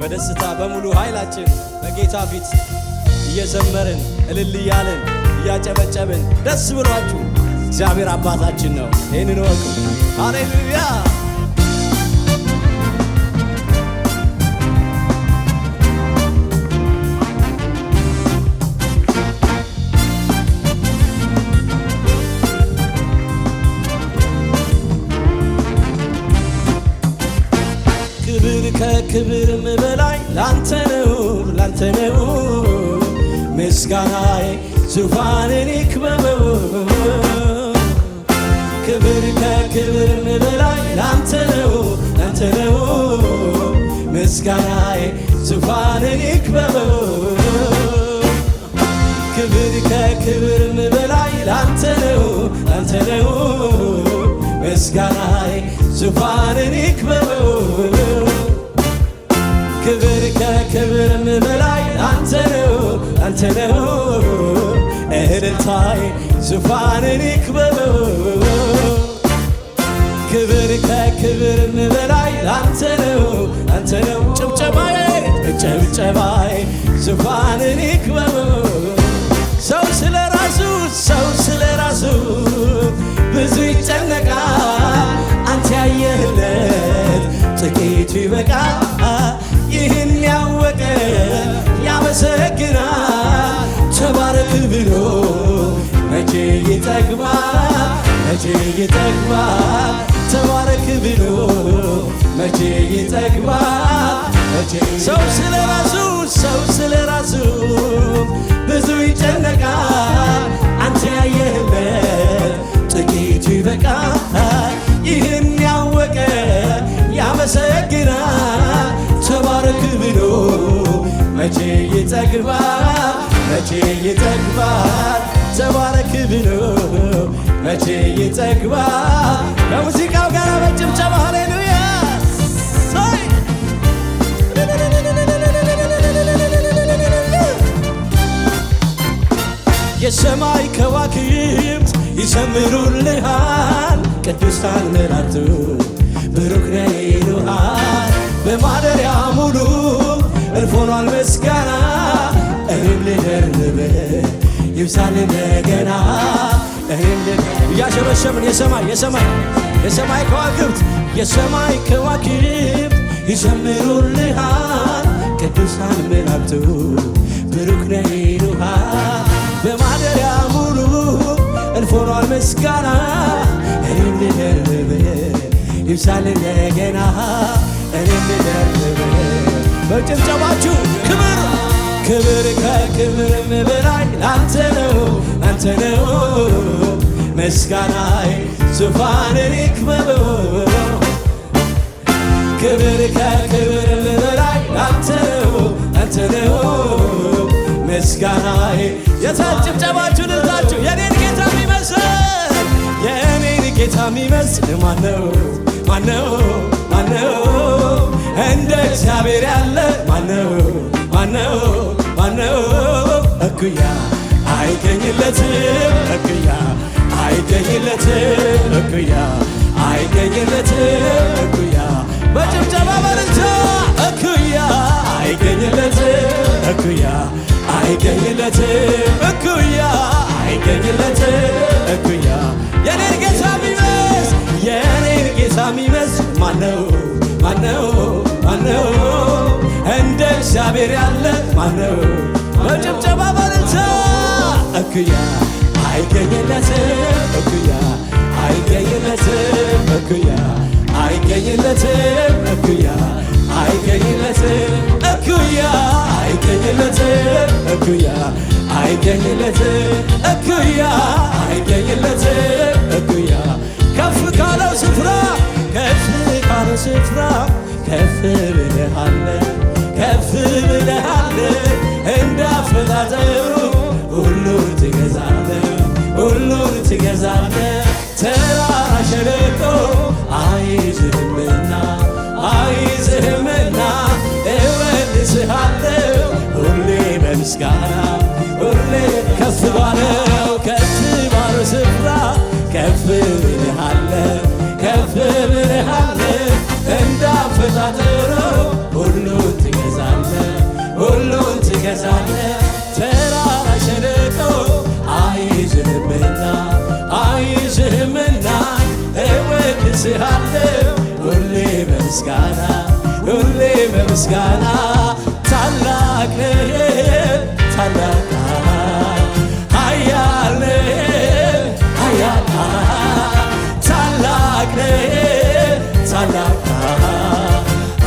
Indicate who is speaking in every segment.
Speaker 1: በደስታ በሙሉ ኃይላችን በጌታ ፊት እየዘመርን እልል እያልን እያጨበጨብን ደስ ብሏችሁ እግዚአብሔር አባታችን ነው። ይህንን ወቁ። ሃሌሉያ። ክብር ከክብርም በላይ ላንተ ነው፣ ላንተ ነው ምስጋናዬ ዙፋንን ይክበበው። ክብር ከክብርም በላይ ላንተ ነው፣ ላንተ ነው ምስጋናዬ ዙፋንን ይክበበው። ክብር ከክብርም በላይ ላንተ ነው፣ ላንተ ነው ምስጋናዬ ዙፋንን ይክበበው። ክብር ከክብርም በላይ ላንተ ነው፣ ላንተ ነው እልልታዬ ዙፋንን ይክበበው። ክብር ከክብርም በላይ ላንተ ነው፣ ላንተ ነው ጭብጨባዬ ጭብጨባዬ ዙፋንን ይክበበው። ሰው ስለ ራሱ ብዙ ይጨነቃል፣ አንተ ያየህለት ጥቂቱ ይበቃል። ይህን ያወቀ ያመሰግናል፣ ተባረክ ብሎ መቼ ይጠግባል፣ መቼ ይጠግባል። ተባረክ ብሎ መቼ ይጠግባል፣ መቼ ሰው ስለ ራሱ ብዙ ይጨነቃል፣ አንተ ያየህለት ጥቂቱ ይበቃል። ይህን ያወቀ ያመሰግናል፣ ተባረክ ብሎ መቼ ይጠግባል፣ መቼ ይጠግባል። ተባረክ ብሎ መቼ ይጠግባል። ከሙዚቃው ጋር በጭብጨባ ሃሌሉያ። የሰማይ ከዋክብት ይዘምሩልሃል፣ ቅዱሳን መላእክቱ ብሩክ ነህ ይሉሃል። በማደሪያ ሙሉ እልፍ ሆኗል ምስጋና፣ እኔም ልደርብ ይብዛል እንደገና። እያሸበሸብን የሰማይ ከዋክብት ይዘምሩልሃል፣ ቅዱሳን መላእክቱ ብሩክ ነህ ይሉሃል። በማደሪያ ሙሉ እልፍ ሆኗል ምስጋና፣ እኔም ልደርብ ይብዛል እንደገና፣ እኔም ልደርብ። በጭብጨባችሁ ክብር ከክብርም በላይ ላንተ ነው፣ ላንተ ነው ምስጋናዬ ዙፋንን ይክበበው። ክብር ከክብርም በላይ ላንተ ነው፣ ላንተ ነው ምስጋናዬ። የታል ጭብጨባችሁ ልልታችሁ? የኔን ጌታ የሚመስል ማነው? እንደ እግዚአብሔር ያለ ማነው? እኩያ አይገኝለትም፣ እኩያ በጭብጨባ በልልታ እኩያ አይገኝለትም፣ እኩያ የኔን ጌታ የሚመስል ማነው? እንደ እግዚአብሔር ያለ ማነው? በጭብጨባ በልልታ እኩያ አይገኝለትም፣ እኩያ አይገኝለትም፣ ከፍ ካለው ስፍራ ከፍ ብለሃል፣ እንዳፈጣጠሩ ሁሉን ትገዛለህ። ተራራ ሸለቆ አይዝህምና እወድስሃለሁ ሁሌ በምስጋና ከፍ ባለው ስፍራ ከፍ ብለሃል እንዳፈጣጠሩ ሁሉን አወድስሃለሁ ሁሌ በምስጋና ሁሌ በምስጋና ታላቅ ነህ ታላቅ ኃያል ነህ ኃያል ታላቅ ነህ ታላቅ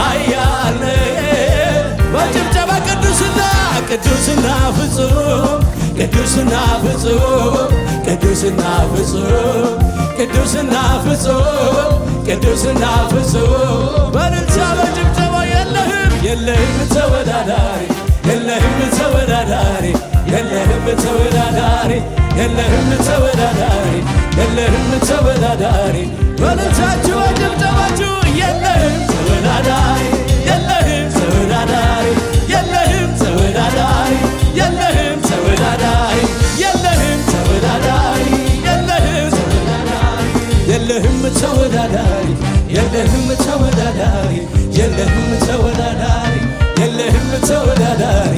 Speaker 1: ኃያል ነህ በጭብጨባ ቅዱስና ቅዱስና ፍጹም ቅዱስና ፍጹም ቅዱስና ፍጹም ቅዱስና ፍጹም ቅዱስና ፍጹም በእልልታ በጭብጨባ የለህም የለህም ተወዳዳሪ የለህም ተወዳዳሪ የለህም ተወዳዳሪ የለህም ተወዳዳሪ የለህም ተወዳዳሪ በእልልታችሁ በጭብጨባችሁ የለህም ተወዳዳሪ የለህም ተወዳዳሪ የለህም ተወዳዳሪ የለህም ተወዳዳሪ የለህም ተወዳዳሪ የለህም ተወዳዳሪ የለህም ተወዳዳሪ የለህም ተወዳዳሪ የለህም ተወዳዳሪ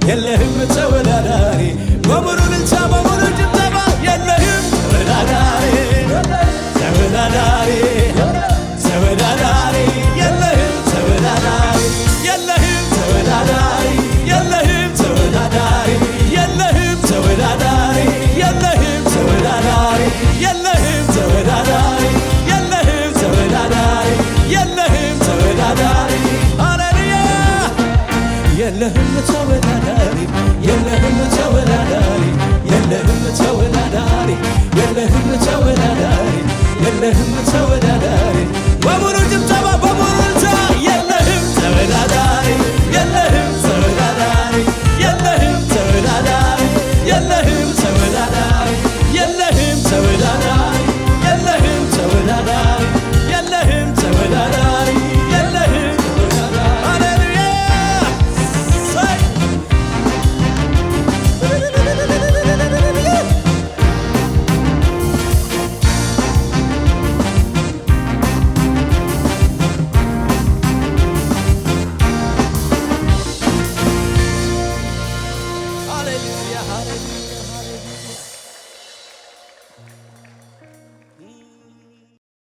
Speaker 1: የለህም ተወዳዳሪ በሙሉ ልልታ በሙሉ ጭብጨባ የለህም ተወዳዳሪ ተወዳዳሪ